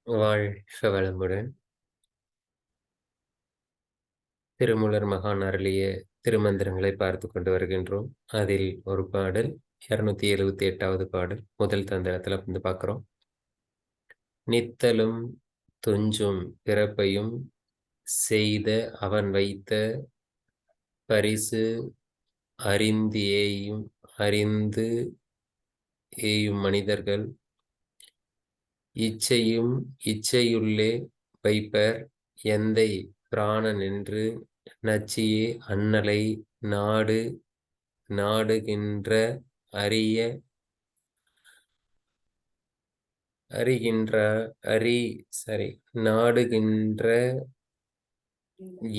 வாழ்க வளமுடன். திருமூலர் மகான் அருளிய திருமந்திரங்களை பார்த்துக் கொண்டு வருகின்றோம். அதில் ஒரு பாடல் 278வது பாடல். முதல் தந்திரத்துல வந்து பார்க்கிறோம். நித்தலும் துஞ்சும் பிறப்பையும் செய்த அவன் வைத்த பரிசு அறிந்து ஏயும் மனிதர்கள் இச்சையுள்ளே வைப்பர் எந்தை பிராணனென்று நச்சியே அண்ணலை நாடுகின்ற அறிய அறிகின்ற அறி சரி நாடுகின்ற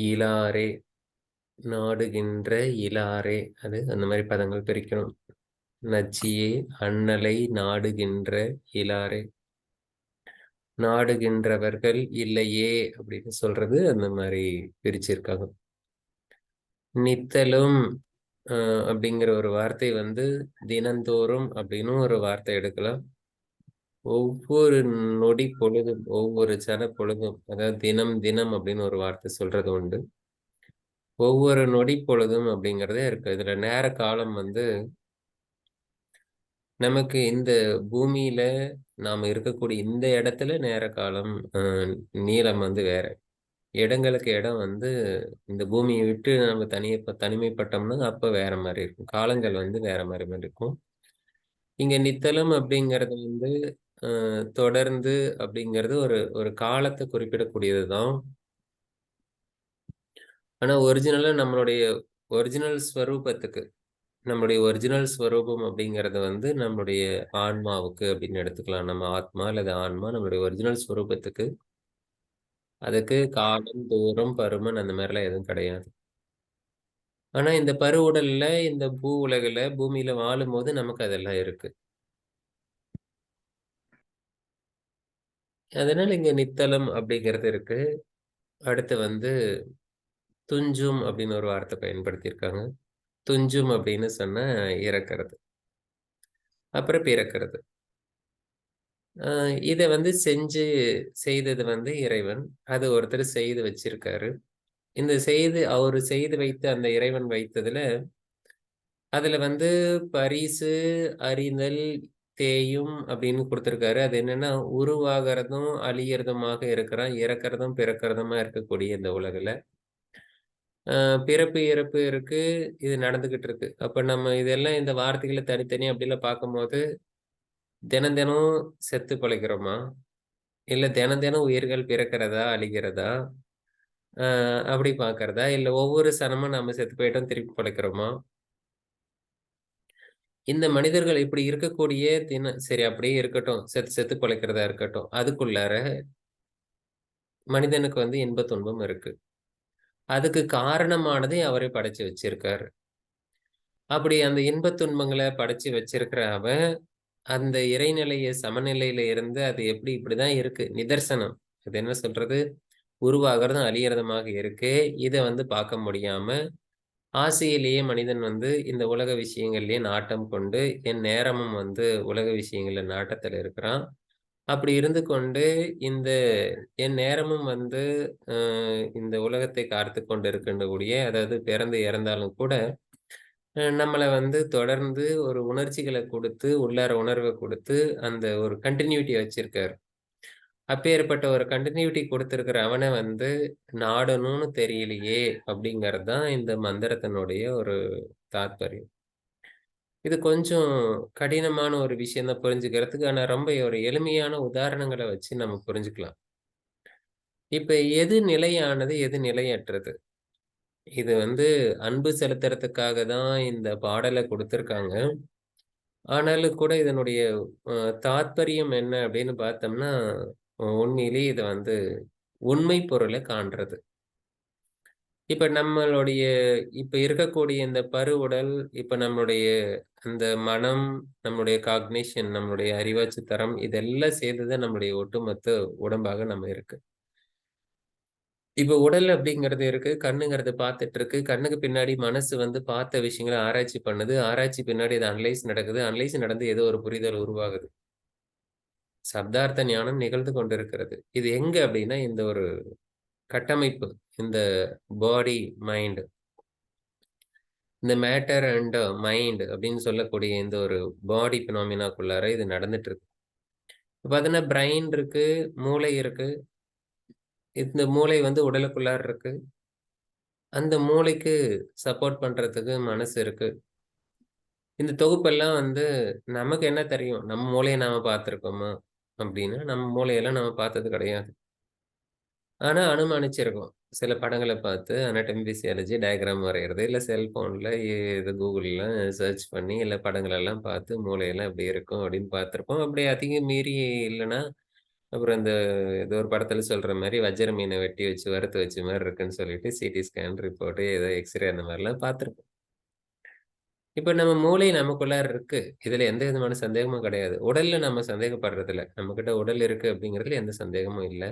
இலாரே நாடுகின்ற இலாரே அது அந்த மாதிரி பதங்கள் பிரிக்கணும். நச்சியே அண்ணலை நாடுகின்ற இலாரே, நாடுகின்றவர்கள் இல்லையே அப்படின்னு சொல்றது அந்த மாதிரி பிரிச்சிருக்காங்க. நித்தலும் அப்படிங்கிற ஒரு வார்த்தை வந்து தினந்தோறும் அப்படின்னு ஒரு வார்த்தை எடுக்கலாம். ஒவ்வொரு நொடி பொழுதும், ஒவ்வொரு சன பொழுதும், அதாவது தினம் தினம் அப்படின்னு ஒரு வார்த்தை சொல்றது உண்டு. ஒவ்வொரு நொடி பொழுதும் அப்படிங்கிறதே இருக்கு. இதுல நேர காலம் வந்து நமக்கு இந்த பூமியில நாம இருக்கக்கூடிய இந்த இடத்துல நேர காலம் நீளம் வந்து வேற. இடங்களுக்கு இடம் வந்து இந்த பூமியை விட்டு நம்ம தனிமைப்பட்டோம்னா அப்ப வேற மாதிரி இருக்கும். காலங்கள் வந்து வேற மாதிரி இருக்கும். இங்க நித்தலும் அப்படிங்கிறது வந்து தொடர்ந்து அப்படிங்கிறது ஒரு ஒரு காலத்தை குறிப்பிடக்கூடியது தான். ஆனா ஒரிஜினலா நம்மளுடைய ஒரிஜினல் ஸ்வரூபத்துக்கு நம்மளுடைய ஒரிஜினல் ஸ்வரூபம் அப்படிங்கிறது வந்து நம்மளுடைய ஆன்மாவுக்கு அப்படின்னு எடுத்துக்கலாம். நம்ம ஆத்மா அல்லது ஆன்மா நம்மளுடைய ஒரிஜினல் ஸ்வரூபத்துக்கு. அதுக்கு காலம், தூரம், பருமன் அந்த மாதிரிலாம் எதுவும் கிடையாது. ஆனா இந்த பருவுடல்ல இந்த உலகுல பூமியில வாழும்போது நமக்கு அதெல்லாம் இருக்கு. அதனால இங்க நித்தலம் அப்படிங்கிறது இருக்கு. அடுத்து வந்து துஞ்சும் அப்படின்னு ஒரு வார்த்தை பயன்படுத்தியிருக்காங்க. துஞ்சும் அப்படின்னு சொன்னா இறக்கிறது, அப்புறம் பிறக்கிறது. இத வந்து செய்தது வந்து இறைவன். அது ஒருத்தர் செய்து வச்சிருக்காரு. இந்த அவரு செய்து வைத்த அந்த இறைவன் வைத்ததுல, அதுல வந்து பரிசு, அறிதல், தேயும் அப்படின்னு குடுத்திருக்காரு. அது என்னன்னா, உருவாகிறதும், அழியறதுமாக இருக்கிறான். இறக்கிறதும், பிறக்கிறதுமா இருக்கக்கூடிய இந்த உலகுல. பிறப்பு, இறப்பு இருக்கு. இது நடந்துகிட்டு இருக்கு. அப்ப நம்ம இதெல்லாம் இந்த வார்த்தைகள தனித்தனியா அப்படிலாம் பார்க்கும்போது, தினம் தினம் செத்து பிழைக்கிறோமா? இல்ல தினம் தினம் உயிர்கள் பிறக்கிறதா? அழிகிறதா? அப்படி பார்க்கிறதா? இல்ல ஒவ்வொரு சனமும் நம்ம செத்து போயிட்டோம் திருப்பி பிழைக்கிறோமா? இந்த மனிதர்கள் இப்படி இருக்கக்கூடிய சரி அப்படியே இருக்கட்டும். செத்து செத்து பிழைக்கிறதா இருக்கட்டும். அதுக்குள்ளார மனிதனுக்கு வந்து இன்ப துன்பம் இருக்கு. அதுக்கு காரணமானதை அவரே படைச்சு வச்சிருக்காரு. அப்படி அந்த இன்பத் துன்பங்கள படைச்சு வச்சிருக்கிற அவன், அந்த இறைநிலைய சமநிலையில இருந்து அது எப்படி இப்படிதான் இருக்கு. நிதர்சனம். அது என்ன சொல்றது? உருவாகுறதும், அழியறதுமாக இருக்கு. இத வந்து பார்க்க முடியாம, ஆசையிலேயே மனிதன் வந்து இந்த உலக விஷயங்கள்லயே நாட்டம் கொண்டு, என் நேரமும் வந்து உலக விஷயங்கள்ல நாட்டத்துல இருக்கிறான். அப்படி இருந்து கொண்டு, இந்த என் நேரமும் வந்து இந்த உலகத்தை காத்துக் கொண்டு இருக்கக்கூடிய அதாவது பிறந்து இறந்தாலும் கூட, நம்மள வந்து தொடர்ந்து ஒரு உணர்ச்சிகள குடுத்து, உள்ளார உணர்வ குடுத்து, அந்த ஒரு கன்டினியூட்டிய வச்சிருக்காரு. அப்பேற்பட்ட ஒரு கன்டினியூட்டி குடுத்திருக்கிற அவன வந்து நாடணும்னு தெரியலையே! அப்படிங்கிறது தான் இந்த மந்திரத்தினுடைய ஒரு தாத்பரியம். இது கொஞ்சம் கடினமான ஒரு விஷயம் தான் புரிஞ்சுக்கிறதுக்கு. ஆனா ரொம்ப ஒரு எளிமையான உதாரணங்கள வச்சு நம்ம புரிஞ்சுக்கலாம். இப்ப எது நிலையானது, எது நிலையற்றது? இது வந்து அன்பு செலுத்துறதுக்காக தான் இந்த பாடல குடுத்திருக்காங்க. ஆனாலும் கூட இதனுடைய அ தாத்பரியம் என்ன அப்படின்னு பார்த்தோம்னா, உண்மையிலேயே இத வந்து உண்மை பொருள காண்றது. இப்ப நம்மளுடைய இப்ப இருக்கக்கூடிய இந்த பருவுடல், இப்ப நம்மளுடைய அந்த மனம், நம்முடைய காக்னிஷன், நம்மளுடைய அறிவாட்சி தரம் இதெல்லாம் சேர்ந்து தான் நம்முடைய ஒட்டுமொத்த உடம்பாக நம்ம இருக்கு. இப்ப உடல் அப்படிங்கிறது இருக்கு. கண்ணுங்கிறது பார்த்துட்டு இருக்கு. கண்ணுக்கு பின்னாடி மனசு வந்து பார்த்த விஷயங்கள ஆராய்ச்சி பண்ணுது. ஆராய்ச்சி பின்னாடி அது அனலைஸ் நடக்குது. அனலைஸ் நடந்து ஏதோ ஒரு புரிதல் உருவாகுது. சப்தார்த்த ஞானம் நிகழ்ந்து கொண்டிருக்கிறது. இது எங்க அப்டின்னா, இந்த ஒரு கட்டமைப்பு, இந்த பாடி, மைண்ட், இந்த மேட்டர் அண்ட் மைண்ட் அப்டின்னு சொல்லக்கூடிய இந்த ஒரு பாடி பினாமினாக்குள்ளார இது நடந்துட்டு இருக்கு. இப்ப பார்த்தீங்கன்னா, பிரைன் இருக்கு, மூளை இருக்கு. இந்த மூளை வந்து உடலுக்குள்ளார இருக்கு. அந்த மூளைக்கு சப்போர்ட் பண்றதுக்கு மனசு இருக்கு. இந்த தொகுப்பெல்லாம் வந்து நமக்கு என்ன தெரியும்? நம்ம மூளைய நாம பார்த்துருக்கோமா? அப்டின்னா, நம்ம மூளையெல்லாம் நம்ம பார்த்தது கிடையாது. ஆனா அனுமானிச்சிருக்கோம். சில படங்கள பார்த்து அனாட்டமி, பிசியாலஜி, டயகிராம் வரையறது, இல்ல செல்ஃபோன்ல இது Googleல சர்ச் பண்ணி, இல்ல படங்களெல்லாம் பார்த்து மூளையெல்லாம் இப்டி இருக்கும் அப்டின்னு பார்த்துருப்போம். அப்டி அதிகம் மீறி இல்லன்னா, அப்புறம் இந்த ஏதோ ஒரு படத்துல சொல்ற மாரி வஜ்ர மீன வெட்டி வச்சு வறுத்து வச்ச மாரி இருக்குன்னு சொல்லிட்டு சிடி ஸ்கேன் ரிப்போர்ட், ஏதோ எக்ஸ்ரே அந்த மாரிலாம் பார்த்துருப்போம். இப்ப நம்ம மூளை நமக்குள்ளார இருக்கு. இதுல எந்த விதமான சந்தேகமும் கிடையாது. உடல்ல நம்ம சந்தேகப்படுறதில்ல. நம்மகிட்ட உடல் இருக்கு அப்படிங்கிறதுல எந்த சந்தேகமும் இல்ல.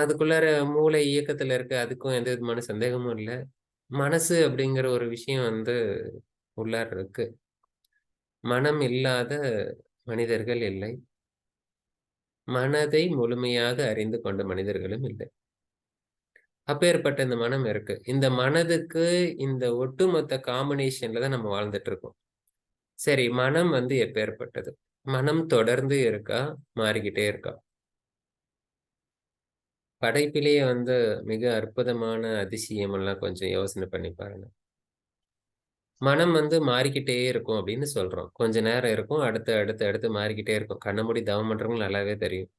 அதுக்குள்ளார மூளை இயக்கத்துல இருக்கு. அதுக்கும் எந்த விதமான சந்தேகமும் இல்ல. மனசு அப்படிங்கிற ஒரு விஷயம் வந்து உள்ளார இருக்கு. மனம் இல்லாத மனிதர்கள் இல்லை. மனதை முழுமையாக அறிந்து கொண்ட மனிதர்களும் இல்லை. அப்பேற்பட்ட இந்த மனம் இருக்கு. இந்த மனதுக்கு இந்த ஒட்டுமொத்த காம்பினேஷன்ல தான் நம்ம வாழ்ந்துட்டு இருக்கோம். சரி, மனம் வந்து எப்பேர்ப்பட்டது? மனம் தொடர்ந்து இருக்கா? மாறிக்கிட்டே இருக்கா? படைப்பிலேயே வந்து மிக அற்புதமான அதிசயமெல்லாம் கொஞ்சம் யோசனை பண்ணி பாருங்க. மனம் வந்து மாறிக்கிட்டே இருக்கும் அப்படின்னு சொல்றோம். கொஞ்ச நேரம் இருக்கும். அடுத்து, அடுத்து, அடுத்து மாறிக்கிட்டே இருக்கும். கண்ண மூடி தவம் பண்றவங்களுக்கு நல்லாவே தெரியும்.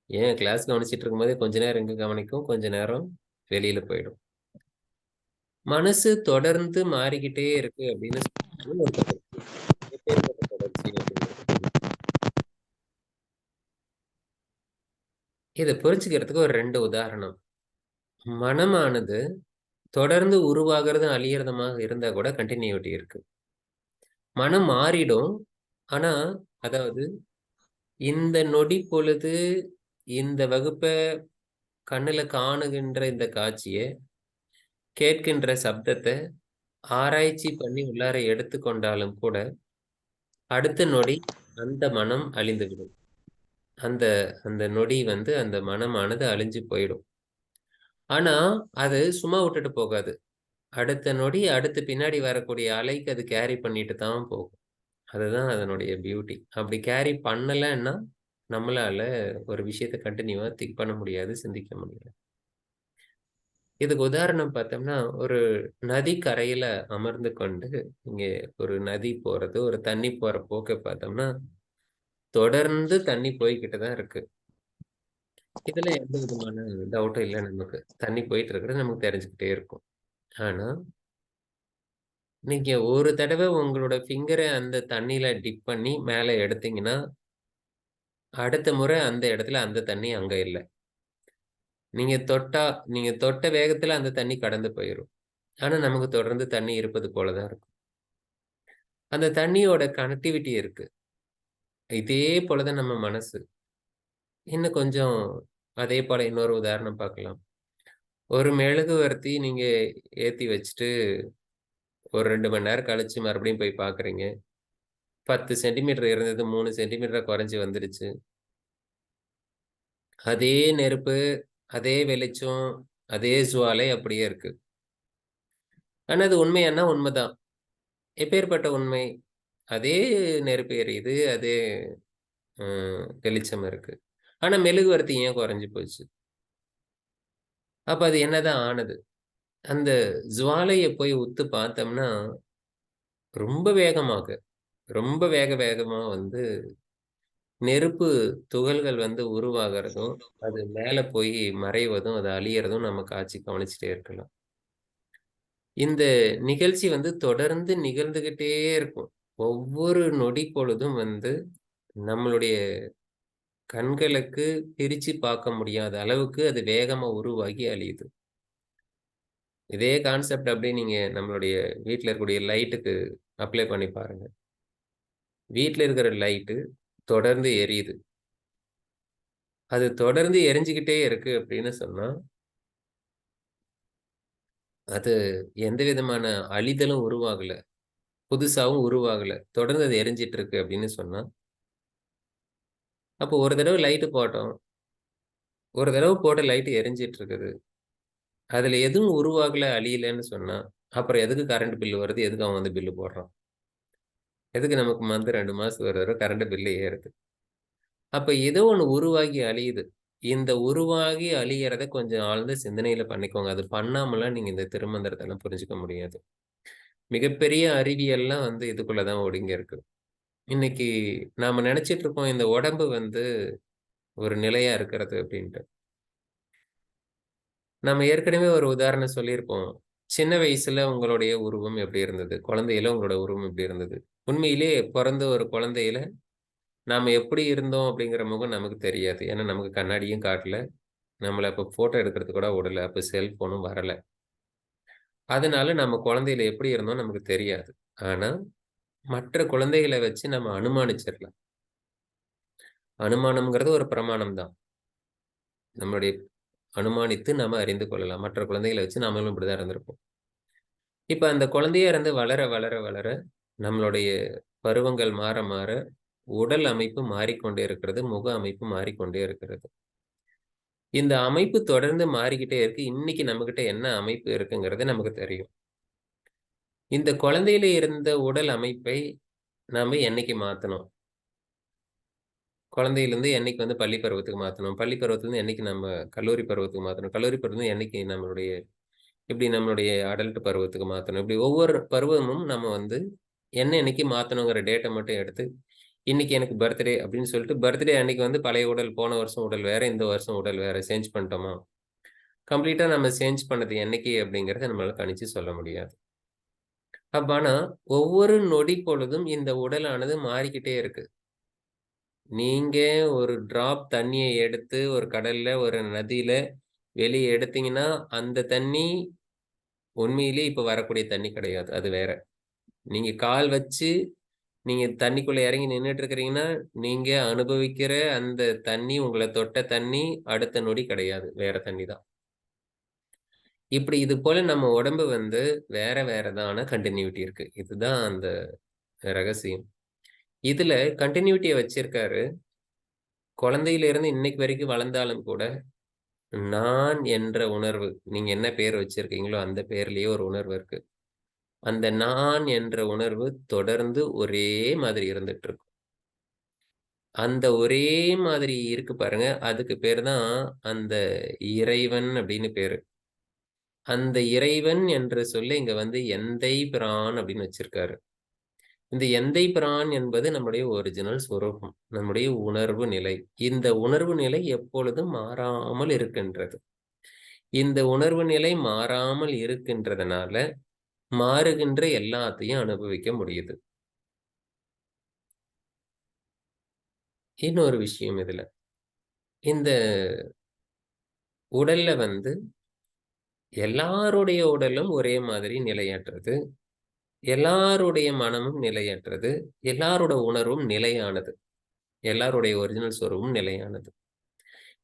ஏன் கிளாஸ் கவனிச்சுட்டு இருக்கும்போதே கொஞ்ச நேரம் இங்க கவனிக்கும். கொஞ்ச நேரம் வெளியில போயிடும். மனசு தொடர்ந்து மாறிக்கிட்டே இருக்கு அப்படின்னு சொல்றது ஒரு தொடர்ச்சி. எப்பேர்ப்பட்ட தொடர்ச்சி அப்படிங்கிறது தெரியும். இத புரிஞ்சுக்கிறதுக்கு ஒரு 2 உதாரணம். மனமானது தொடர்ந்து உருவாகுறதும், அழியறதுமா இருந்தா கூட கன்டினியூட்டி இருக்கு. மனம் மாறிடும். ஆனா, அதாவது இந்த நொடி பொழுது இந்த வகுப்ப கண்ணுல காணுகின்ற இந்த காட்சிய, கேட்கின்ற சப்தத்த ஆராய்ச்சி பண்ணி உள்ளார எடுத்துக்கொண்டாலும் கூட, அடுத்த நொடி அந்த மனம் அழிந்துவிடும். அந்த அந்த நொடி வந்து அந்த மனமானது அழிஞ்சு போயிடும். ஆனா, அது சும்மா விட்டுட்டு போகாது. அடுத்த நொடி, அடுத்து பின்னாடி வரக்கூடிய அலைக்கு அது கேரி பண்ணிட்டு தான் போகும். அதுதான் அதனுடைய பியூட்டி. அப்படி கேரி பண்ணலன்னா, நம்மளால ஒரு விஷயத்த கன்டினியூவா திங்க் பண்ண முடியாது, சிந்திக்க முடியாது. இதுக்கு உதாரணம் பார்த்தோம்னா, ஒரு நதி கரையில அமர்ந்து கொண்டு, இங்கே ஒரு நதி போறது, ஒரு தண்ணி போற போக்க பார்த்தோம்னா, தொடர்ந்து தண்ணி போய்க்கிட்டு தான் இருக்கு. இதுல எந்த விதமான டவுட்டும் இல்ல நமக்கு. தண்ணி போயிட்டு இருக்கிறது நமக்கு தெரிஞ்சுக்கிட்டே இருக்கும். ஆனா, நீங்க ஒரு தடவ உங்களோட ஃபிங்கர அந்த தண்ணீல டிப் பண்ணி மேல எடுத்தீங்கன்னா, அடுத்த முறை அந்த இடத்துல அந்த தண்ணி அங்க இல்ல. நீங்க தொட்டா நீங்க தொட்ட வேகத்துல அந்த தண்ணி கடந்து போயிரும். ஆனா, நமக்கு தொடர்ந்து தண்ணி இருப்பது போல தான் இருக்கும். அந்த தண்ணியோட கனெக்டிவிட்டி இருக்கு. இதே போல தான் நம்ம மனசு. இன்னும் கொஞ்சம் அதே போல இன்னொரு உதாரணம் பார்க்கலாம். ஒரு மெழுகுவர்த்தி நீங்க ஏத்தி வச்சுட்டு, ஒரு 2 மணி நேரம் கழிச்சு மறுபடியும் போய் பார்க்குறீங்க. 10 சென்டிமீட்டர் இருந்தது 3 சென்டிமீட்டரா குறைஞ்சு வந்துருச்சு. அதே நெருப்பு, அதே வெளிச்சம், அதே ஜுவாலை அப்படியே இருக்கு. ஆனா, அது உண்மையான்னா உண்மதான். எப்பேர்ப்பட்ட உண்மை? அதே நெருப்பு எரியுது. அதே வெளிச்சம் இருக்கு. ஆனா, மெழுகுவர்த்தி ஏன் குறைஞ்சு போச்சு? அப்ப அது என்னதான் ஆனது? அந்த ஜுவாலைய போய் உத்து பார்த்தோம்னா, ரொம்ப வேகமாக, ரொம்ப வேகமா வந்து நெருப்பு துகள்கள் வந்து உருவாகுறதும், அது மேல போய் மறைவதும், அது அழியறதும் நம்ம காட்சி கவனிச்சுட்டே இருக்கலாம். இந்த நிகழ்ச்சி வந்து தொடர்ந்து நிகழ்ந்துகிட்டே இருக்கும். ஒவ்வொரு நொடி பொழுதும் வந்து நம்மளுடைய கண்களுக்கு பிரிச்சு பார்க்க முடியாத அளவுக்கு அது வேகமா உருவாகி அழியுது. இதே கான்செப்ட் அப்படியே நீங்க நம்மளுடைய வீட்ல இருக்கக்கூடிய லைட்டுக்கு அப்ளை பண்ணி பாருங்க. வீட்ல இருக்கிற லைட்டு தொடர்ந்து எரியுது. அது தொடர்ந்து எரிஞ்சுகிட்டே இருக்கு அப்படின்னு சொன்னா, அது எந்த விதமான அழிதலும் உருவாகல. புதுசாவும் உருவாகல. தொடர்ந்து அது எரிஞ்சிட்டு இருக்கு அப்படின்னு சொன்னா, அப்போ ஒரு தடவ லைட்டு போட்டோம். ஒரு தடவ போட்ட லைட்டு எரிஞ்சிட்டு இருக்குது. அதுல எதுவும் உருவாகல, அழியலன்னு சொன்னா, அப்புறம் எதுக்கு கரண்ட் பில் வருது? எதுக்கு அவன் வந்து பில் போடுறான்? எதுக்கு நமக்கு 2 மாசத்துக்கு ஒரு தடவ கரண்ட் பில் ஏறுது? அப்ப ஏதோ ஒண்ணு உருவாகி அழியுது. இந்த உருவாகி அழியறத கொஞ்சம் ஆழ்ந்த சிந்தனையில பண்ணிக்கோங்க. அது பண்ணாமலாம் நீங்க இந்த திருமந்திரத்தெல்லாம் புரிஞ்சுக்க முடியாது. மிகப்பெரிய அறிவியல்லாம் வந்து இதுக்குள்ள தான் ஒடுங்கி இருக்கு. இன்னைக்கு நாம நெனச்சுட்டு இருக்கோம், இந்த உடம்பு வந்து ஒரு நிலையா இருக்கிறது அப்டின்ட்டு. நம்ம ஏற்கனவே ஒரு உதாரணம் சொல்லியிருப்போம். சின்ன வயசுல உங்களுடைய உருவம் எப்படி இருந்தது? குழந்தையில உங்களோட உருவம் எப்படி இருந்தது? உண்மையிலேயே பொறந்த ஒரு குழந்தையில நாம எப்படி இருந்தோம் அப்படிங்கிற முகம் நமக்கு தெரியாது. ஏன்னா நமக்கு கண்ணாடியும் காட்டல. நம்மள அப்ப ஃபோட்டோ எடுக்கிறதுக்கு கூட உடல. அப்ப செல்ஃபோனும் வரல. அதனால நம்ம குழந்தையில எப்படி இருந்தோம்னு நமக்கு தெரியாது. ஆனா, மற்ற குழந்தைகள வச்சு நம்ம அனுமானிச்சிரலாம். அனுமானம்ங்கிறது ஒரு பிரமாணம் தான். நம்மளுடைய அனுமானித்து நாம அறிந்து கொள்ளலாம். மற்ற குழந்தைகள வச்சு நம்மளும் இப்படிதான் இருந்திருப்போம். இப்ப அந்த குழந்தையா இருந்து வளர, வளர, வளர நம்மளுடைய பருவங்கள் மாற, மாற உடல் அமைப்பு மாறிக்கொண்டே இருக்கிறது. முக அமைப்பு மாறிக்கொண்டே இருக்கிறது. இந்த அமைப்பு தொடர்ந்து மாறிக்கிட்டே இருக்கு. இன்னைக்கு நம்மகிட்ட என்ன அமைப்பு இருக்குங்கிறது நமக்கு தெரியும். இந்த குழந்தையில இருந்த உடல் அமைப்பை நாம என்னைக்கு மாத்தனோம்? குழந்தையிலிருந்து என்னைக்கு வந்து பள்ளி பருவத்துக்கு மாத்தணும்? பள்ளி பருவத்திலருந்து என்னைக்கு நம்ம கல்லூரி பருவத்துக்கு மாத்தணும்? கல்லூரி பருவத்திலருந்து என்னைக்கு நம்மளுடைய எப்படி நம்மளுடைய அடல்ட் பருவத்துக்கு மாத்தணும்? இப்படி ஒவ்வொரு பருவமும் நம்ம வந்து என்னைக்கு மாத்தணுங்கிற டேட்ட மட்டும் எடுத்து, இன்னைக்கு எனக்கு பர்த்டே அப்படின்னு சொல்லிட்டு, பர்த்டே அன்னைக்கு வந்து பழைய உடல், போன வருஷம் உடல் வேற, இந்த வருஷம் உடல் வேற சேஞ்ச் பண்ணிட்டோமா? கம்ப்ளீட்டா நம்ம சேஞ்ச் பண்ணது என்னைக்கு அப்படிங்கிறத நம்மளால கணிச்சு சொல்ல முடியாது. ஆனா, ஒவ்வொரு நொடி பொழுதும் இந்த உடலானது மாறிக்கிட்டே இருக்கு. நீங்க ஒரு டிராப் தண்ணிய எடுத்து ஒரு கடல்ல, ஒரு நதியில வெளிய எடுத்தீங்கன்னா, அந்த தண்ணி உண்மையிலேயே இப்ப வரக்கூடிய தண்ணி கிடையாது. அது வேற. நீங்க கால் வச்சு நீங்க தண்ணிக்குள்ள இறங்கி நின்னுட்டு இருக்கிறீங்கன்னா, நீங்க அனுபவிக்கிற அந்த தண்ணி, உங்கள தொட்ட தண்ணி அடுத்த நொடி கிடையாது. வேற தண்ணி தான். இப்படி இது போல நம்ம உடம்பு வந்து வேற வேற தான். ஆனா கன்டினியூட்டி இருக்கு. இதுதான் அந்த ரகசியம். இதுல கன்டினியூட்டிய வச்சிருக்காரு. குழந்தையிலிருந்து இன்னைக்கு வரைக்கும் வளர்ந்தாலும் கூட, நான் என்ற உணர்வு, நீங்க என்ன பேர் வச்சிருக்கீங்களோ, அந்த பேர்லயே ஒரு உணர்வு இருக்கு. அந்த நான் என்ற உணர்வு தொடர்ந்து ஒரே மாதிரி இருந்துட்டு இருக்கும். அந்த ஒரே மாதிரி இருக்கு பாருங்க, அதுக்கு பேரு தான் அந்த இறைவன் அப்படின்னு பேரு. அந்த இறைவன் என்ற சொல்ல இங்க வந்து எந்தை பிரான் அப்படின்னு வச்சிருக்காரு. இந்த எந்தை பிரான் என்பது நம்முடைய ஒரிஜினல் சொரூபம். நம்முடைய உணர்வு நிலை. இந்த உணர்வு நிலை எப்பொழுதும் மாறாமல் இருக்கின்றது. இந்த உணர்வு நிலை மாறாமல் இருக்கின்றதனால, மாறுகின்ற எல்லாத்தையும் அனுபவிக்க முடியுது. இன்னொரு விஷயம் இதுல. இந்த உடல்ல வந்து எல்லாருடைய உடலும் ஒரே மாதிரி நிலையற்றது. எல்லாருடைய மனமும் நிலையற்றது. எல்லாரோட உணர்வும் நிலையானது. எல்லாருடைய ஒரிஜினல் சொரூபமும் நிலையானது.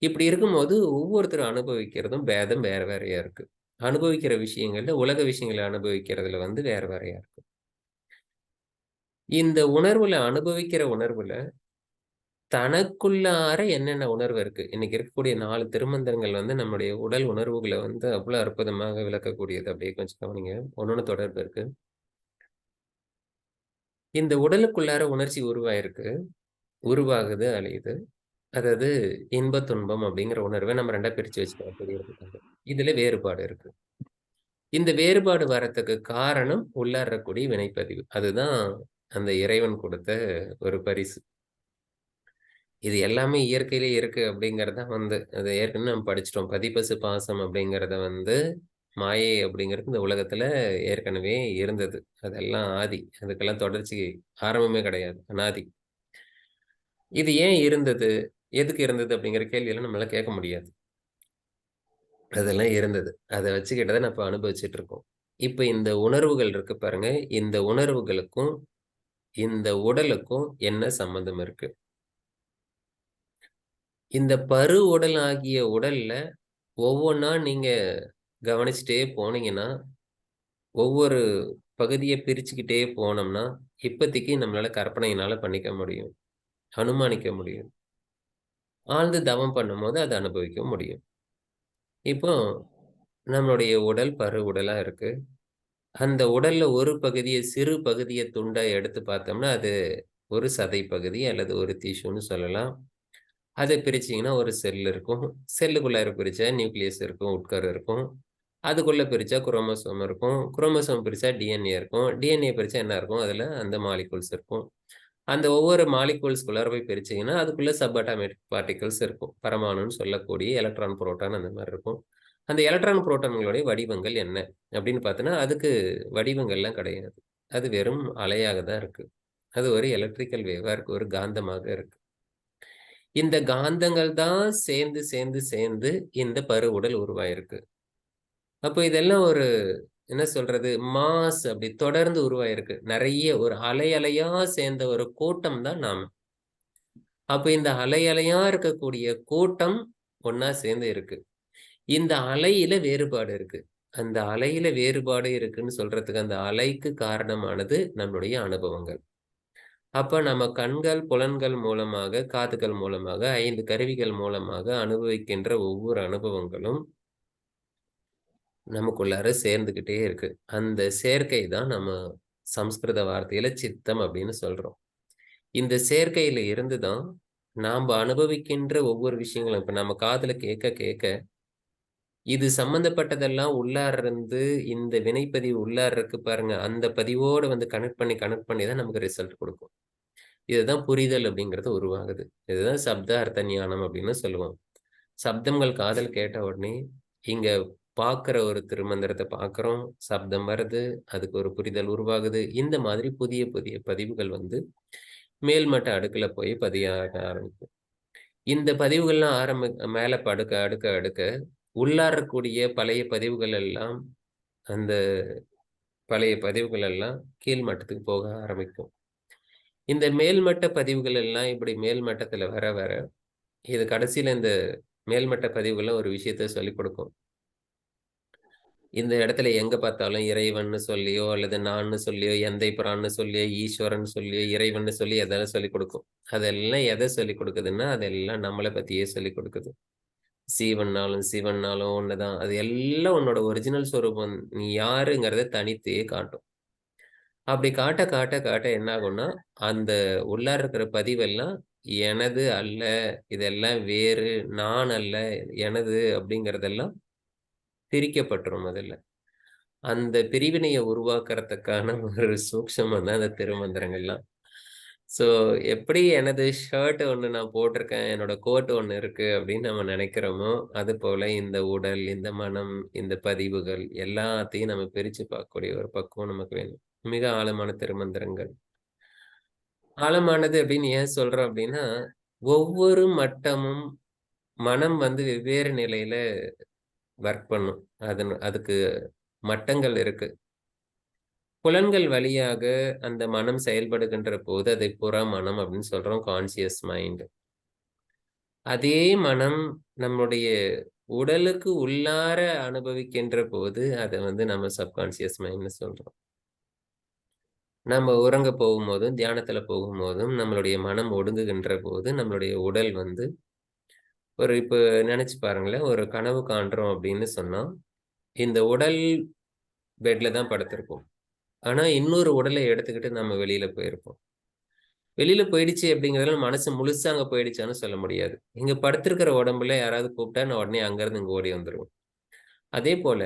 இப்படி இருக்கும்போது ஒவ்வொருத்தரும் அனுபவிக்கிறதும் பேதம் வேற வேறையா இருக்கு. அனுபவிக்கிற விஷயங்கள்ல உலக விஷயங்கள அனுபவிக்கிறதுல வந்து வேற வேறையா இருக்கு. இந்த உணர்வுல அனுபவிக்கிற உணர்வுல தனக்குள்ளார என்னென்ன உணர்வு இருக்கு? இன்னைக்கு இருக்கக்கூடிய 4 திருமந்திரங்கள் வந்து நம்முடைய உடல் உணர்வுகள வந்து அவ்வளோ அற்புதமாக விளக்கக்கூடியது. அப்படியே கொஞ்சம் கவனிங்க. ஒண்ணொண்ணு தொடர்பு இருக்கு. இந்த உடலுக்குள்ளார உணர்ச்சி உருவாயிருக்கு. உருவாகுது, அழியுது. அதாவது இன்ப, துன்பம் அப்படிங்கிற உணர்வ நம்ம 2ஆ பிரிச்சு வச்சுக்கலாம் புரியறதுக்காக. இதுல வேறுபாடு இருக்கு. இந்த வேறுபாடு வரத்துக்கு காரணம் உள்ளார இருக்கக்கூடிய வினைப்பதிவு. அதுதான் அந்த இறைவன் கொடுத்த ஒரு பரிசு. இது எல்லாமே இயற்கையிலேயே இருக்கு அப்படிங்கிறது தான் வந்து அது ஏற்கனவே நம்ம படிச்சுட்டோம். "பதிபசு பாசம்" அப்படிங்கிறத வந்து மாயை அப்படிங்கிறது இந்த உலகத்துல ஏற்கனவே இருந்தது. அதெல்லாம் ஆதி. அதுக்கெல்லாம் தொடர்ச்சி ஆரம்பமே கிடையாது. அனாதி. இது ஏன் இருந்தது? எதுக்கு இருந்தது? அப்படிங்கிற கேள்வியெல்லாம் நம்மளால கேட்க முடியாது. அதெல்லாம் இருந்தது. அத வச்சுக்கிட்டு தான் நம்ம இப்ப அனுபவிச்சுட்டு இருக்கோம். இப்ப இந்த உணர்வுகள் இருக்கு பாருங்க. இந்த உணர்வுகளுக்கும், இந்த உடலுக்கும் என்ன சம்மந்தம் இருக்கு? இந்த பரு உடல் ஆகிய உடல்ல ஒவ்வொன்னா நீங்க கவனிச்சுட்டே போனீங்கன்னா, ஒவ்வொரு பகுதிய பிரிச்சுக்கிட்டே போனோம்னா, இப்பதைக்கு நம்மளால கற்பனையினால பண்ணிக்க முடியும். அனுமானிக்க முடியும். ஆழ்ந்து தவம் பண்ணும்போது அத அனுபவிக்க முடியும். இப்போ நம்மளுடைய உடல் பரு உடலா இருக்கு. அந்த உடல்ல ஒரு பகுதிய சிறு பகுதிய துண்டா எடுத்து பார்த்தோம்னா, அது ஒரு சதை பகுதி அல்லது ஒரு டிஷ்யூன்னு சொல்லலாம். அத பிரிச்சீங்கன்னா ஒரு செல் இருக்கும். செல்லுக்குள்ளார பிரிச்சா நியூக்ளியஸ் இருக்கும், உட்கரு இருக்கும். அதுக்குள்ள பிரிச்சா குரோமோசோம் இருக்கும். குரோமோசோம் பிரிச்சா டிஎன்ஏ இருக்கும். டிஎன்ஏ பிரிச்சா என்ன இருக்கும்? அதுல அந்த மாலிக்யூல்ஸ் இருக்கும். அந்த ஒவ்வொரு மாலிக்யூல்ஸ்குள்ளார போய் பிரிச்சீங்கன்னா, அதுக்குள்ள சப் அட்டாமிக் பார்ட்டிகிள்ஸ் இருக்கும். பரமாணுன்னு சொல்லக்கூடிய எலக்ட்ரான், புரோட்டான் அந்த மாரி இருக்கும். அந்த எலக்ட்ரான், புரோட்டான்களுடைய வடிவங்கள் என்ன? அப்படின்னு பார்த்தோன்னா, அதுக்கு வடிவங்கள்லாம் கிடையாது. அது வெறும் அலையாக தான் இருக்கு. அது ஒரு எலக்ட்ரிக்கல் வேவா இருக்கு. ஒரு காந்தமாக இருக்கு. இந்த காந்தங்கள் தான் சேர்ந்து, சேர்ந்து, சேர்ந்து இந்த பருவுடல் உருவாயிருக்கு. அப்போ இதெல்லாம் ஒரு என்ன சொல்றது? மாஸ் அப்படி தொடர்ந்து உருவாயிருக்கு. நெறைய ஒரு அலை அலையா சேர்ந்த ஒரு கூட்டம் தான் நாம. அப்ப இந்த அலை அலையா இருக்கக்கூடிய கூட்டம் ஒண்ணா சேர்ந்து இருக்கு. இந்த அலையில வேறுபாடு இருக்கு. அந்த அலையில வேறுபாடு இருக்குன்னு சொல்றதுக்கு அந்த அலைக்கு காரணமானது நம்முடைய அனுபவங்கள். அப்ப நம்ம கண்கள், புலன்கள் மூலமாக, காதுகள் மூலமாக, 5 கருவிகள் மூலமாக அனுபவிக்கின்ற ஒவ்வொரு அனுபவங்களும் நமக்குள்ளார சேர்ந்துகிட்டே இருக்கு. அந்த சேர்க்கை தான் நம்ம சம்ஸ்கிருத வார்த்தையில சித்தம் அப்படின்னு சொல்றோம். இந்த சேர்க்கையில இருந்து தான் நாம்ப அனுபவிக்கின்ற ஒவ்வொரு விஷயங்களும் இப்ப நம்ம காதுல கேட்க கேட்க, இது சம்மந்தப்பட்டதெல்லாம் உள்ளார இருந்து இந்த வினைப்பதிவு உள்ளார இருக்கு பாருங்க. அந்த பதிவோட வந்து கனெக்ட் பண்ணி தான் நமக்கு ரிசல்ட் குடுக்கும். இதுதான் புரிதல் அப்படிங்கிறது உருவாகுது. இதுதான் சப்த அர்த்த ஞானம் அப்படின்னு சொல்லுவோம். சப்தங்கள் காதுல கேட்ட உடனே, இங்க பார்க்குற ஒரு திருமந்திரத்த பார்க்குறோம். சப்தம் வருது. அதுக்கு ஒரு புரிதல் உருவாகுது. இந்த மாதிரி புதிய புதிய பதிவுகள் வந்து மேல்மட்ட அடுக்குல போய் பதிய ஆரம்பிக்கும். இந்த பதிவுகள்லாம் மேல அடுக்க அடுக்க அடுக்க உள்ளாரக்கூடிய பழைய பதிவுகள் எல்லாம் அந்த பழைய பதிவுகள் எல்லாம் கீழ் மட்டத்துக்கு போக ஆரம்பிக்கும். இந்த மேல்மட்ட பதிவுகள் எல்லாம் இப்படி மேல் மட்டத்துல வர வர, இது கடைசியில இந்த மேல்மட்ட பதிவுகள்லாம் ஒரு விஷயத்த சொல்லிக் குடுக்கும். இந்த இடத்துல எங்க பார்த்தாலும் இறைவன்னு சொல்லியோ, அல்லது நான்னு சொல்லியோ, எந்தை பிரான்னு சொல்லியோ, ஈஸ்வரன் சொல்லியோ, இறைவன்னு சொல்லி எதாவது சொல்லிக் குடுக்கும். அதெல்லாம் எத சொல்லிக் குடுக்குதுன்னா, அதெல்லாம் நம்மள பத்தியே சொல்லிக் குடுக்குது. சீவன்னாலும், சிவன்னாலும் ஒண்ணுதான். அது எல்லாம் உன்னோட ஒரிஜினல் சொரூபம். நீ யாருங்கிறத தனித்தே காட்டும். அப்படி காட்ட, காட்ட, காட்ட என்ன ஆகும்னா, அந்த உள்ளார இருக்கிற பதிவெல்லாம் எனது அல்ல, இதெல்லாம் வேறு, நான் அல்ல, எனது அப்படிங்கிறதெல்லாம் பிரிக்கப்பட்டுரும் முதல்ல. அந்த பிரிவினைய உருவாக்குறதுக்கான ஒரு சூக்ஷமம் தான் அந்த திருமந்திரங்கள்லாம். ஸோ, எப்படி எனது ஷர்ட் ஒண்ணு நான் போட்டிருக்கேன், என்னோட கோட் ஒண்ணு இருக்கு அப்படின்னு நம்ம நெனைக்கிறோமோ, அதுபோல இந்த உடல், இந்த மனம், இந்த பதிவுகள் எல்லாத்தையும் நம்ம பிரிச்சு பார்க்கக்கூடிய ஒரு பக்குவம் நமக்கு வேணும். மிக ஆழமான திருமந்திரங்கள். ஆழமானது அப்படின்னு ஏன் சொல்றோம் அப்படின்னா, ஒவ்வொரு மட்டமும் மனம் வந்து வெவ்வேறு நிலையில வொர்க் பண்ணும். அதுக்கு மட்டங்கள் இருக்கு. புலன்கள் வழியாக அந்த மனம் செயல்படுகின்ற போது, அதை புறமனம் அப்படின்னு சொல்றோம். Conscious mind. அதே மனம் நம்முடைய உடலுக்கு உள்ளார அனுபவிக்கின்ற போது, அத வந்து நம்ம சப்கான்ஷியஸ் மைண்ட்ன்னு சொல்றோம். நம்ம உறங்க போகும்போதும், தியானத்துல போகும்போதும், நம்மளுடைய மனம் ஒடுங்குகின்ற போது, நம்மளுடைய உடல் வந்து இப்ப நெனச்சு பாருங்களேன், ஒரு கனவு காண்றோம் அப்படின்னு சொன்னா, இந்த உடல் பெட்ல தான் படுத்திருக்கும். ஆனா, இன்னொரு உடலை எடுத்துக்கிட்டு நம்ம வெளியில போயிருப்போம். வெளியில போயிடுச்சு அப்படிங்கிறதுல மனசு முழுசா அங்க போயிடுச்சான்னு சொல்ல முடியாது. இங்க படுத்திருக்கிற உடம்புல யாராவது கூப்பிட்டா நான் உடனே அங்கருந்து இங்க ஓடி வந்துருவேன். அதேபோல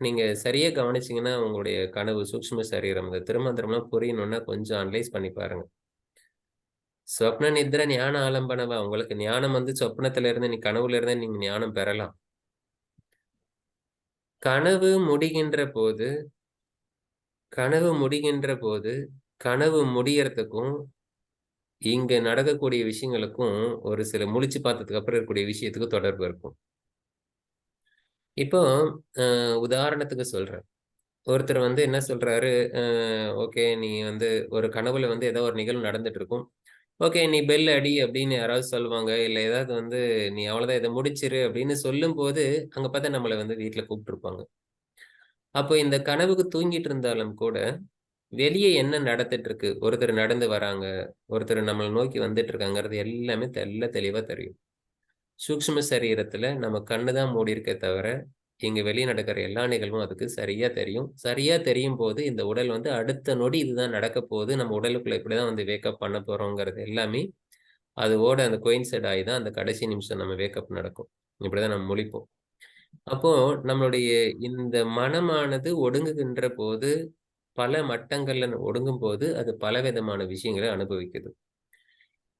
நீங்க சரியா கவனிச்சீங்கன்னா, உங்களுடைய கனவு சூக்ஷ்ம சரீரம் இந்த திருமந்திரம்லாம் புரியணும்னா கொஞ்சம் அனலைஸ் பண்ணி பாருங்க. "ஸ்வப்ன நித்ர ஞான ஆலம்பனவ" உங்களுக்கு ஞானம் வந்து சொப்னத்துல இருந்து நீ கனவுல இருந்தே நீங்க ஞானம் பெறலாம். கனவு முடிகின்ற போது கனவு முடிகின்ற போது, கனவு முடியறதுக்கும், இங்க நடக்கக்கூடிய விஷயங்களுக்கும் ஒரு சில முழிச்சு பார்த்ததுக்கு அப்புறம் இருக்கக்கூடிய விஷயத்துக்கும் தொடர்பு இருக்கும். இப்போ உதாரணத்துக்கு சொல்றேன். ஒருத்தர் வந்து என்ன சொல்றாரு, அ ஓகே நீ வந்து ஒரு கனவுல வந்து ஏதோ ஒரு நிகழ்வு நடந்துட்டு இருக்கும். ஓகே நீ பெல் அடி அப்படின்னு யாராவது சொல்லுவாங்க. இல்ல ஏதாவது வந்து நீ அவ்வளோதான் இத முடிச்சிரு அப்படின்னு சொல்லும்போது, அங்க பார்த்தா நம்மள வந்து வீட்ல கூப்ட்டுருப்பாங்க. அப்போ இந்த கனவுக்கு தூங்கிட்டு இருந்தாலும் கூட, வெளிய என்ன நடந்துட்டு இருக்கு? ஒருத்தர் நடந்து வராங்க. ஒருத்தர் நம்மள நோக்கி வந்துட்டு இருக்காங்கிறது எல்லாமே தெள்ள தெளிவா தெரியும். சூக்ஷ்ம சரீரத்தில நம்ம கண்ணு தான் மூடியிருக்கே தவிர, இங்க வெளிய நடக்கிற எல்லா நிகழ்வும் அதுக்கு சரியா தெரியும். சரியா தெரியும்போது, இந்த உடல் வந்து அடுத்த நொடி இதுதான் நடக்கப் போகுது. நம்ம உடலுக்குள்ள இப்படிதான் வந்து வேக்கப் பண்ண போறோங்கிறது எல்லாமே, அதோட அந்த கோயின்சைட் ஆயி தான் அந்த கடைசி நிமிஷம் நம்ம வேக்கப் நடக்கும். இப்படிதான் நம்ம முழிப்போம். அப்போ நம்மளுடைய இந்த மனமானது ஒடுங்குகின்ற போது, பல மட்டங்கள்ல ஒடுங்கும்போது, அது பலவிதமான விஷயங்கள அனுபவிக்குது.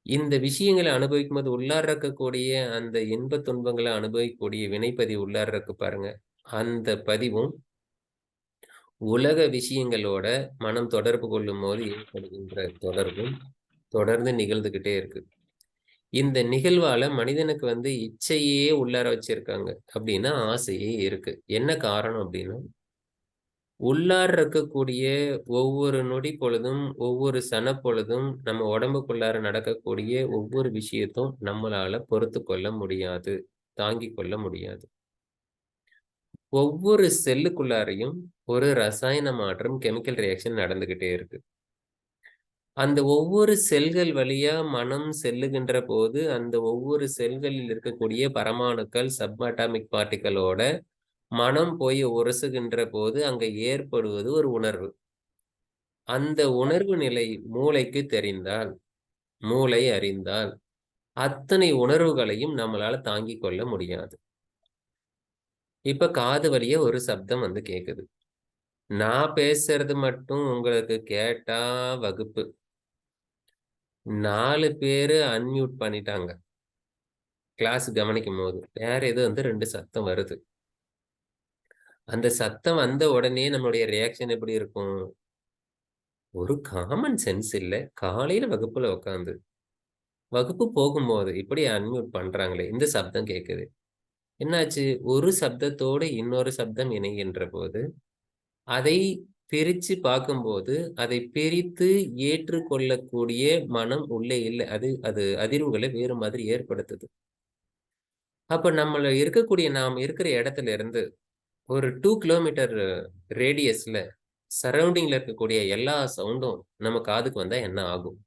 இந்த விஷயங்கள அனுபவிக்கும்போது, உள்ளார இருக்கக்கூடிய அந்த இன்பத் துன்பங்கள அனுபவிக்கக்கூடிய வினைப்பதிவு உள்ளார இருக்கு பாருங்க. அந்த பதிவும், உலக விஷயங்களோட மனம் தொடர்பு கொள்ளும்போது ஏற்படுகின்ற தொடர்பும், தொடர்ந்து நிகழ்ந்துகிட்டே இருக்கு. இந்த நிகழ்வால மனிதனுக்கு வந்து இச்சையே உள்ளார வச்சிருக்காங்க. அப்டின்னா, ஆசையே இருக்கு. என்ன காரணம் அப்டின்னா, உள்ளார இருக்கக்கூடிய ஒவ்வொரு நொடி பொழுதும், ஒவ்வொரு சனப்பொழுதும் நம்ம உடம்புக்குள்ளார நடக்கக்கூடிய ஒவ்வொரு விஷயத்தும் நம்மளால பொறுத்துக்கொள்ள முடியாது. தாங்கிக் கொள்ள முடியாது. ஒவ்வொரு செல்லுக்குள்ளாரையும் ஒரு ரசாயன மாற்றம், கெமிக்கல் ரியாக்ஷன் நடந்துகிட்டே இருக்கு. அந்த ஒவ்வொரு செல்கள் வழியா மனம் செல்லுகின்ற போது, அந்த ஒவ்வொரு செல்களில் இருக்கக்கூடிய பரமாணுக்கள், சப் அட்டாமிக் பார்ட்டிகளோட மனம் போய் உரசுகின்ற போது, அங்க ஏற்படுவது ஒரு உணர்வு. அந்த உணர்வு நிலை மூளைக்கு தெரிந்தால், மூளை அறிந்தால், அத்தனை உணர்வுகளையும் நம்மளால தாங்கிக் கொள்ள முடியாது. இப்ப காது வழியா ஒரு சப்தம் வந்து கேக்குது. நான் பேசுறது மட்டும் உங்களுக்கு கேட்டா வகுப்பு. 4 பேரு அன்மியூட் பண்ணிட்டாங்க. கிளாஸ் கவனிக்கும்போது. வேற ஏதோ வந்து 2 சத்தம் வருது. அந்த சத்தம் வந்த உடனே நம்மளுடைய ரியாக்ஷன் எப்படி இருக்கும்? ஒரு காமன் சென்ஸ் இல்ல. காலையில வகுப்புல உட்காந்து, வகுப்பு போகும்போது இப்படி அன்மியூட் பண்றாங்களே, இந்த சப்தம் கேட்குது. என்னாச்சு? ஒரு சப்தத்தோடு இன்னொரு சப்தம் இணைகின்ற போது, அதை பிரிச்சு பார்க்கும்போது, அதை பிரித்து ஏற்றுக்கொள்ளக்கூடிய மனம் உள்ளே இல்ல. அது அது அதிர்வுகள வேறு மாதிரி ஏற்படுத்துது. அப்ப நம்மள இருக்கக்கூடிய நாம் இருக்கிற இடத்துல இருந்து ஒரு 2 கிலோமீட்டர் ரேடியஸ்ல சரவுண்டிங்ல இருக்கக்கூடிய எல்லா சவுண்டும் நம்ம காதுக்கு வந்தா என்ன ஆகும்?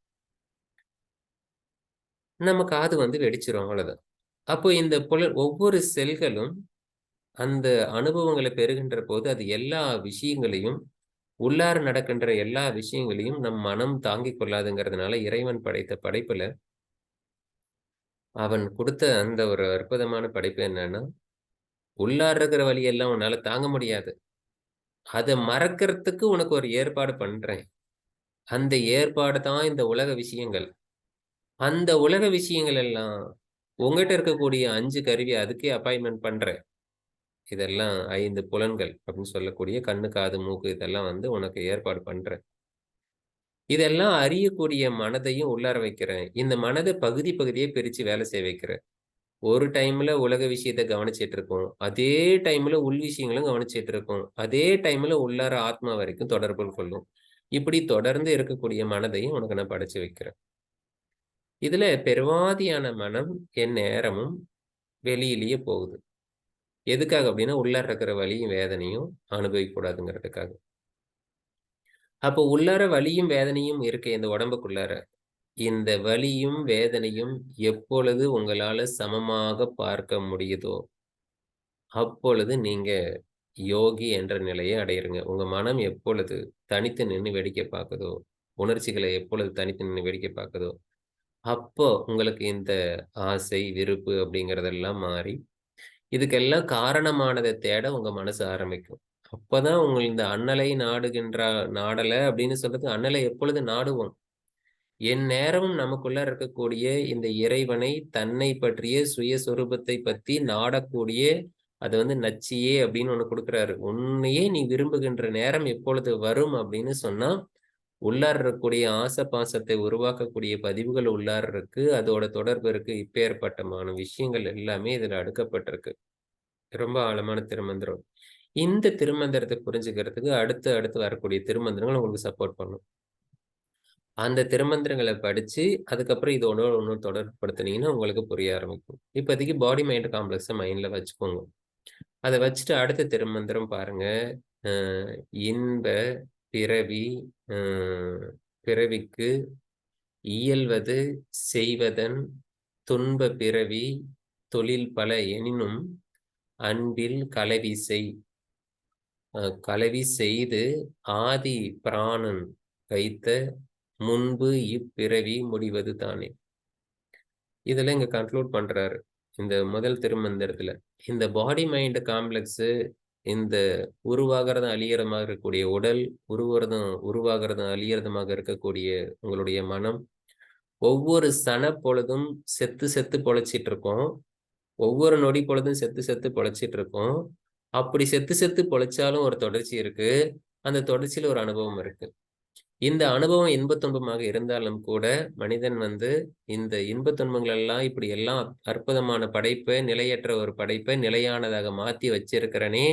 நம்ம காது வந்து வெடிச்சிரும் அவ்வளவுதான். அப்போ இந்த ஒவ்வொரு செல்களும் அந்த அனுபவங்கள பெறுகின்ற போது, அது எல்லா விஷயங்களையும் உள்ளார நடக்கின்ற எல்லா விஷயங்களையும் நம் மனம் தாங்கிக் கொள்ளாதுங்கிறதுனால, இறைவன் படைத்த படைப்புல, அவன் குடுத்த அந்த ஒரு அற்புதமான படைப்பு என்னன்னா, உள்ளார இருக்கிற வலியெல்லாம் உன்னால தாங்க முடியாது. அத மறக்கறதுக்கு உனக்கு ஒரு ஏற்பாடு பண்றேன். அந்த ஏற்பாடு தான் இந்த உலக விஷயங்கள். அந்த உலக விஷயங்கள் எல்லாம் உன்கிட்ட இருக்கக்கூடிய 5 கருவி அதுக்கே அப்பாயின்ட்மென்ட் பண்றேன். இதெல்லாம் 5 புலன்கள் அப்படின்னு சொல்லக்கூடிய கண்ணு, காது, மூக்கு இதெல்லாம் வந்து உனக்கு ஏற்பாடு பண்றேன். இதெல்லாம் அறியக்கூடிய மனதையும் உள்ளார வைக்கிறேன். இந்த மனத பகுதி பகுதியா பிரிச்சு வேலை செய்ய வைக்கிறேன். ஒரு டைம்ல உலக விஷயத்த கவனிச்சுட்டு இருக்கும். அதே டைம்ல உள் விஷயங்களும் கவனிச்சுட்டு இருக்கும். அதே டைம்ல உள்ளார ஆத்மா வரைக்கும் தொடர்பு கொள்ளும். இப்படி தொடர்ந்து இருக்கக்கூடிய மனதையும் உனக்கு நான் படைச்சு வைக்கிறேன். இதுல பெருவாதியான மனம் எந்நேரமும் வெளியிலேயே போகுது. எதுக்காக அப்டின்னா, உள்ளார இருக்கிற வலியும், வேதனையும் அனுபவிக்க கூடாதுங்கிறதுக்காக. அப்போ உள்ளார வலியும், வேதனையும் இருக்கே இந்த உடம்புக்குள்ளார. இந்த வலியும், வேதனையும் எப்பொழுது உங்களால சமமாக பார்க்க முடியுதோ, அப்பொழுது நீங்க யோகி என்ற நிலையை அடையுறீங்க. உங்க மனம் எப்பொழுது தனித்து நின்னு வேடிக்கை பார்க்குதோ, உணர்ச்சிகளை எப்பொழுது தனித்து நின்னு வேடிக்கை பார்க்குதோ, அப்போ உங்களுக்கு இந்த ஆசை, வெறுப்பு அப்படிங்கிறதெல்லாம் மாறி இதுக்கெல்லாம் காரணமானத தேட உங்க மனசு ஆரம்பிக்கும். அப்பதான் இந்த "அண்ணலை நாடல" அப்படின்னு சொல்றது அண்ணலை எப்பொழுது நாடுவோம்? எந்நேரமும் நமக்குள்ள இருக்கக்கூடிய இந்த இறைவனை, தன்னை பற்றிய சுயஸ்வரூபத்தை பத்தி நாடக்கூடிய அது வந்து நச்சியே அப்படின்னு ஒண்ணு குடுக்குறாரு. "உன்னையே நீ விரும்புகின்ற நேரம் எப்பொழுது வரும்?" அப்படின்னு சொன்னா, உள்ளார இருக்கக்கூடிய ஆசை, பாசத்தை உருவாக்கக்கூடிய பதிவுகள் உள்ளார இருக்கு. அதோட தொடர்பு இருக்கு. இப்பேற்பட்டமான விஷயங்கள் எல்லாமே இதுல அடுக்கப்பட்டிருக்கு. ரொம்ப ஆழமான திருமந்திரம். இந்த திருமந்திரத்த புரிஞ்சுக்கிறதுக்கு அடுத்து, அடுத்து வரக்கூடிய திருமந்திரங்கள் உங்களுக்கு சப்போர்ட் பண்ணும். அந்த திருமந்திரங்கள படிச்சு, அதுக்கப்புறம் இதோட ஒண்ணு தொடர்புபடுத்துனீங்கன்னா, உங்களுக்கு புரிய ஆரம்பிக்கும். இப்போதைக்கு பாடி மைண்ட் காம்ப்ளக்ஸ மைண்ட்ல வச்சுக்கோங்க. அத வச்சுட்டு அடுத்த திருமந்திரம் பாருங்க. அ இன்ப பிறவி, அ பிறவிக்கு இயல்வது செய்வதன் துன்ப பிறவி தொழில் பல எனினும் அன்பில் கலவி செய். கலவி செய்து ஆதி பிராணன் வைத்த முன்பு இப்பிறவி முடிவது தானே. இதுல இங்க கன்க்ளூட் பண்றாரு. இந்த முதல் திருமந்திரத்துல. இந்த பாடி மைண்ட் காம்ப்ளெக்ஸ், இந்த உருவாகிறதும் அழியறதுமாக இருக்கக்கூடிய உடல், உருவாகிறதும் அழியறதுமாக இருக்கக்கூடிய உங்களுடைய மனம், ஒவ்வொரு பொழுதும் செத்து செத்து பொழைச்சிட்டு இருக்கோம். ஒவ்வொரு நொடி பொழுதும் செத்து செத்து பொழைச்சிட்டு இருக்கோம். அப்படி செத்து செத்து பொழைச்சாலும் ஒரு தொடர்ச்சி இருக்கு. அந்த தொடர்ச்சியில ஒரு அனுபவம் இருக்கு. இந்த அனுபவம் இன்பத் துன்பமாக இருந்தாலும் கூட, மனிதன் இந்த இன்பத் துன்பங்கள் எல்லாம் இப்படி எல்லாம் அற்புதமான படைப்ப, நிலையற்ற ஒரு படைப்பை நிலையானதாக மாத்தி வச்சிருக்கிறனே,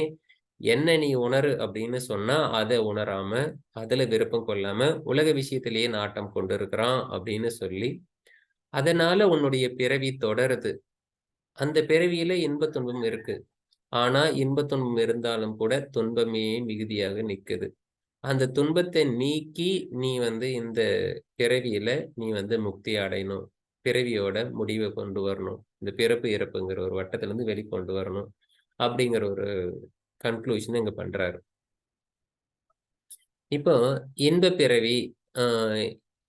என்ன நீ உணரு அப்படின்னு சொன்னா, அத உணராம, அதுல விருப்பம் கொள்ளாம, உலக விஷயத்திலேயே நாட்டம் கொண்டிருக்கிறான் அப்படின்னு சொல்லி, அதனால உன்னுடைய பிறவி தொடருது. அந்த பிறவியில இன்பத் துன்பம் இருக்கு. ஆனா, இன்பத் துன்பம் இருந்தாலும் கூட துன்பமே மிகுதியாக நிக்குது. அந்த துன்பத்தை நீக்கி நீ இந்த பிறவியில நீ முக்தி அடையணும். பிறவியோட முடிவ கொண்டு வரணும். இந்த பிறப்பு, இறப்புங்கிற ஒரு வட்டத்திலிருந்து வெளிக்கொண்டு வரணும். அப்படிங்கிற ஒரு கன்க்ளூஷன் இங்க பண்றாரு. இப்போ இன்பப் பிறவி அ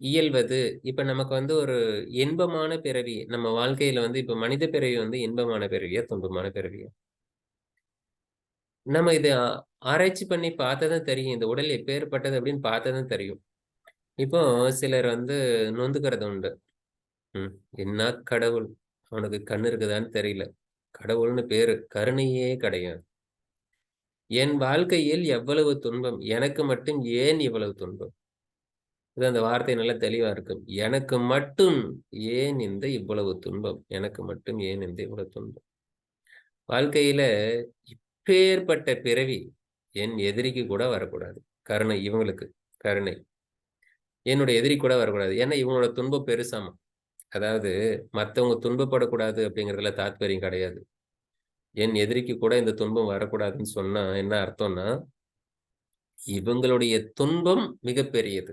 இயல்வது இப்ப நமக்கு ஒரு இன்பமான பிறவி நம்ம வாழ்க்கையில இப்ப மனித பிறவி இன்பமான பிறவியா? துன்பமான பிறவியா? நம்ம இத ஆராய்ச்சி பண்ணி பார்த்தா தான் தெரியும். இந்த உடல் எப்பேர்ப்பட்டது அப்படின்னு பார்த்தா தான் தெரியும். இப்போ சிலர் நொந்துக்கிறது உண்டு. ம். என்னா கடவுள்! அவனுக்கு கண்ணு இருக்குதான்னு தெரியல. கடவுள்னு பேரு. கருணையே கிடையாது. என் வாழ்க்கையில் எவ்வளவு துன்பம்! எனக்கு மட்டும் ஏன் இவ்வளவு துன்பம்? இது அந்த வார்த்தை நல்லா தெளிவா இருக்கு. எனக்கு மட்டும் ஏன் இவ்வளவு துன்பம்? எனக்கு மட்டும் ஏன் இவ்வளவு துன்பம்? வாழ்க்கையில இப்பேர்ப்பட்ட பிறவி என் எதிரிக்கு கூட வரக்கூடாது. கருணை இவங்களுக்கு. கருணை. என்னுடைய எதிரிக்கு கூட வரக்கூடாது. ஏன்னா இவங்களோட துன்பம் பெருசாமா. அதாவது மத்தவங்க துன்பப்படக்கூடாது அப்படிங்கிறதுல தாத்பரியம் கிடையாது. என் எதிரிக்கு கூட இந்த துன்பம் வரக்கூடாதுன்னு சொன்னா என்ன அர்த்தம்னா, இவங்களுடைய துன்பம் மிகப்பெரியது.